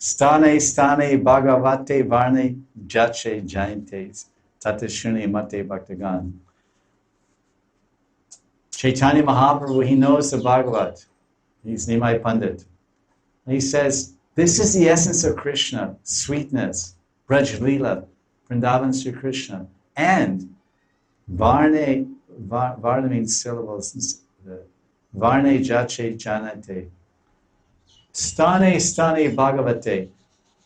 Stane stane bhagavate varne jache jayantes tatashuni mate bhaktagan. Chaitanya Mahaprabhu, he knows the Bhagavat. He's Nimai Pandit. And he says, this is the essence of Krishna, sweetness, Braj Leela, Vrindavan Sri Krishna. And Varne means syllables. Varne jache janate. Stane bhagavate.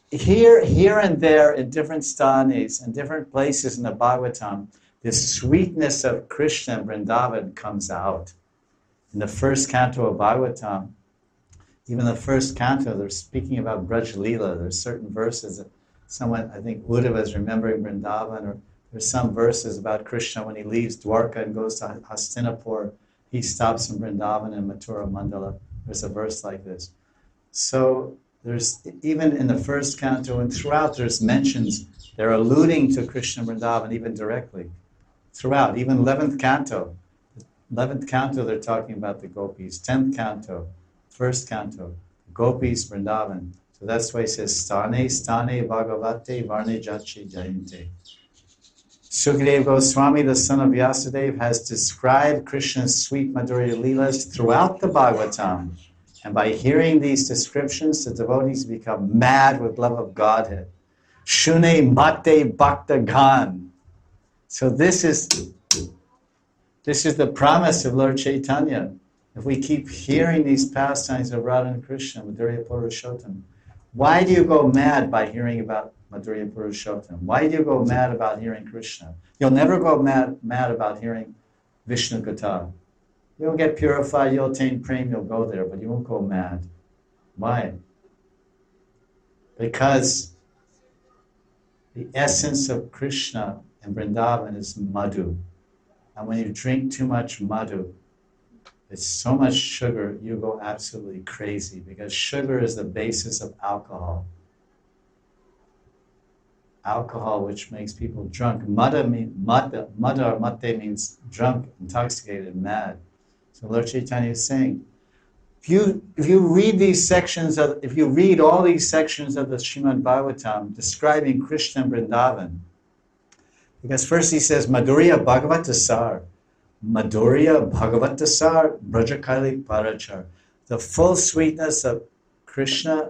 Here and there in different stanes and different places in the Bhagavatam, this sweetness of Krishna and Vrindavan comes out. In the first canto of Bhagavatam, even the first canto, they're speaking about Braj Leela. There's certain verses that someone, I think Uddhava is remembering Vrindavan, or there's some verses about Krishna when he leaves Dwarka and goes to Hastinapur, he stops in Vrindavan and Mathura Mandala. There's a verse like this. So there's, even in the first canto and throughout, there's mentions, they're alluding to Krishna Vrindavan even directly. Throughout, even 11th canto. 11th canto, they're talking about the gopis. 10th canto, first canto, gopis Vrindavan. So that's why he says, Stane bhagavate varne jachi jayante. Sukadeva Goswami, the son of Vyasadeva, has described Krishna's sweet Madhurya Leelas throughout the Bhagavatam. And by hearing these descriptions, the devotees become mad with love of Godhead. Shune mate bhakta gan. So this is the promise of Lord Chaitanya. If we keep hearing these pastimes of Radha and Krishna, Madhurya Purushottam, why do you go mad by hearing about Madhurya Purushottam? Why do you go mad about hearing Krishna? You'll never go mad about hearing Vishnu Katha. You'll get purified, you'll attain prema, you'll go there, but you won't go mad. Why? Because the essence of Krishna and Vrindavan is madhu. And when you drink too much madhu, it's so much sugar, you go absolutely crazy, because sugar is the basis of alcohol. Alcohol, which makes people drunk. Mada or mate means drunk, intoxicated, mad. So Lord Chaitanya is saying, if you read these sections if you read all these sections of the Srimad Bhagavatam describing Krishna and Vrindavan, because first he says Madhurya Bhagavatasar, Madhurya Bhagavatasar, Brajakali Parachar, the full sweetness of Krishna,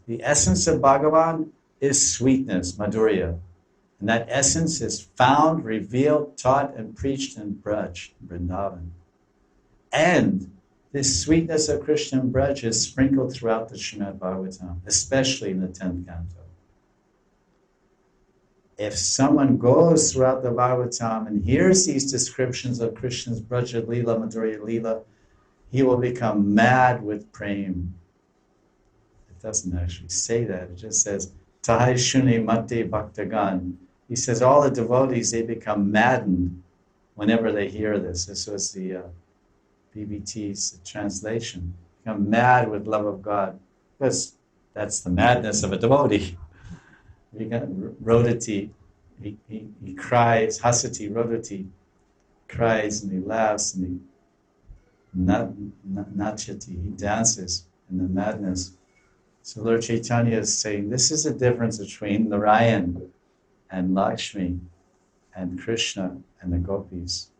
the essence of Bhagavan is sweetness, Madhurya. And that essence is found, revealed, taught, and preached in Braj, Vrindavan. And this sweetness of Krishna and Braj is sprinkled throughout the Srimad Bhagavatam, especially in the 10th canto. If someone goes throughout the Bhagavatam and hears these descriptions of Krishna's Braja Leela, Madhurya Leela, he will become mad with prema. It doesn't actually say that, it just says, Tahai Shuni Mate Bhaktagan. He says all the devotees, they become maddened whenever they hear this. This was the BBT's translation. Become mad with love of God. Because that's the madness of a devotee. You got Rodati, he cries, Hasati, Rodati, cries and he laughs and he nachati, he dances in the madness. So Lord Chaitanya is saying this is the difference between Narayan and Lakshmi and Krishna and the gopis.